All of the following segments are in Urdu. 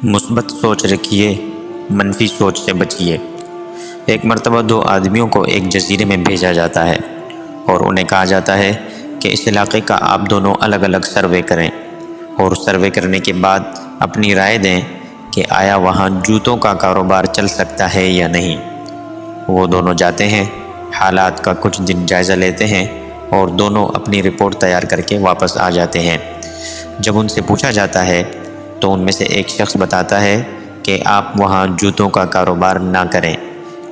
مثبت سوچ رکھیے، منفی سوچ سے بچیے۔ ایک مرتبہ دو آدمیوں کو ایک جزیرے میں بھیجا جاتا ہے اور انہیں کہا جاتا ہے کہ اس علاقے کا آپ دونوں الگ الگ سروے کریں اور سروے کرنے کے بعد اپنی رائے دیں کہ آیا وہاں جوتوں کا کاروبار چل سکتا ہے یا نہیں۔ وہ دونوں جاتے ہیں، حالات کا کچھ دن جائزہ لیتے ہیں اور دونوں اپنی رپورٹ تیار کر کے واپس آ جاتے ہیں۔ جب ان سے پوچھا جاتا ہے تو ان میں سے ایک شخص بتاتا ہے کہ آپ وہاں جوتوں کا کاروبار نہ کریں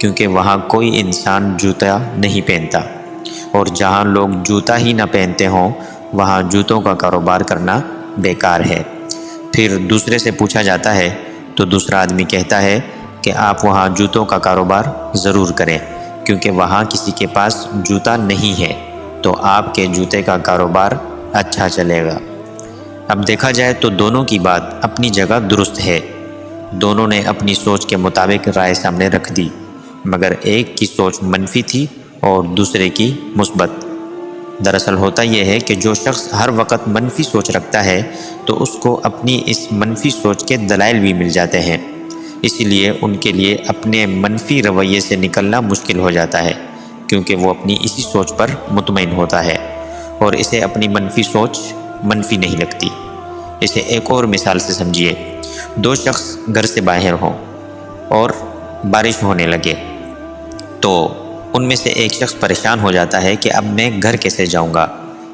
کیونکہ وہاں کوئی انسان جوتا نہیں پہنتا، اور جہاں لوگ جوتا ہی نہ پہنتے ہوں وہاں جوتوں کا کاروبار کرنا بیکار ہے۔ پھر دوسرے سے پوچھا جاتا ہے تو دوسرا آدمی کہتا ہے کہ آپ وہاں جوتوں کا کاروبار ضرور کریں کیونکہ وہاں کسی کے پاس جوتا نہیں ہے تو آپ کے جوتے کا کاروبار اچھا چلے گا۔ اب دیکھا جائے تو دونوں کی بات اپنی جگہ درست ہے، دونوں نے اپنی سوچ کے مطابق رائے سامنے رکھ دی، مگر ایک کی سوچ منفی تھی اور دوسرے کی مثبت۔ دراصل ہوتا یہ ہے کہ جو شخص ہر وقت منفی سوچ رکھتا ہے تو اس کو اپنی اس منفی سوچ کے دلائل بھی مل جاتے ہیں، اسی لیے ان کے لیے اپنے منفی رویے سے نکلنا مشکل ہو جاتا ہے کیونکہ وہ اپنی اسی سوچ پر مطمئن ہوتا ہے اور اسے اپنی منفی سوچ منفی نہیں لگتی۔ اسے ایک اور مثال سے سمجھیے۔ دو شخص گھر سے باہر ہوں اور بارش ہونے لگے تو ان میں سے ایک شخص پریشان ہو جاتا ہے کہ اب میں گھر کیسے جاؤں گا،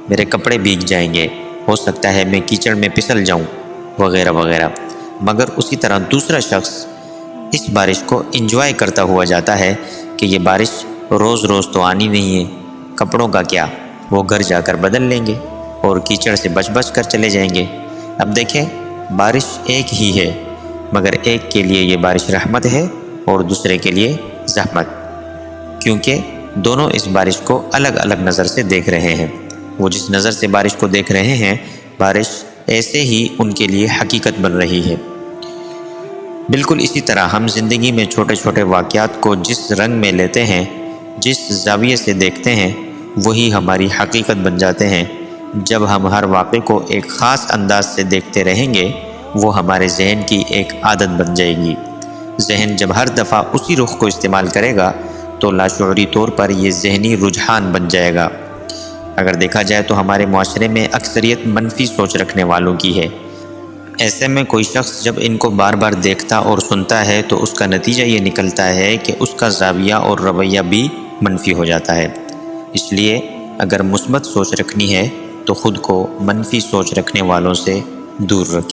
میرے کپڑے بھیگ جائیں گے، ہو سکتا ہے میں کیچڑ میں پھسل جاؤں وغیرہ وغیرہ۔ مگر اسی طرح دوسرا شخص اس بارش کو انجوائے کرتا ہوا جاتا ہے کہ یہ بارش روز روز تو آنی نہیں ہے، کپڑوں کا کیا، وہ گھر جا کر بدل لیں گے اور کیچڑ سے بچ بچ کر چلے جائیں گے۔ اب دیکھیں، بارش ایک ہی ہے مگر ایک کے لیے یہ بارش رحمت ہے اور دوسرے کے لیے زحمت، کیونکہ دونوں اس بارش کو الگ الگ نظر سے دیکھ رہے ہیں۔ وہ جس نظر سے بارش کو دیکھ رہے ہیں، بارش ایسے ہی ان کے لیے حقیقت بن رہی ہے۔ بالکل اسی طرح ہم زندگی میں چھوٹے چھوٹے واقعات کو جس رنگ میں لیتے ہیں، جس زاویے سے دیکھتے ہیں، وہی ہماری حقیقت بن جاتے ہیں۔ جب ہم ہر واقعے کو ایک خاص انداز سے دیکھتے رہیں گے، وہ ہمارے ذہن کی ایک عادت بن جائے گی۔ ذہن جب ہر دفعہ اسی رخ کو استعمال کرے گا تو لاشعوری طور پر یہ ذہنی رجحان بن جائے گا۔ اگر دیکھا جائے تو ہمارے معاشرے میں اکثریت منفی سوچ رکھنے والوں کی ہے۔ ایسے میں کوئی شخص جب ان کو بار بار دیکھتا اور سنتا ہے تو اس کا نتیجہ یہ نکلتا ہے کہ اس کا زاویہ اور رویہ بھی منفی ہو جاتا ہے۔ اس لیے اگر مثبت سوچ رکھنی ہے تو خود کو منفی سوچ رکھنے والوں سے دور رکھیں۔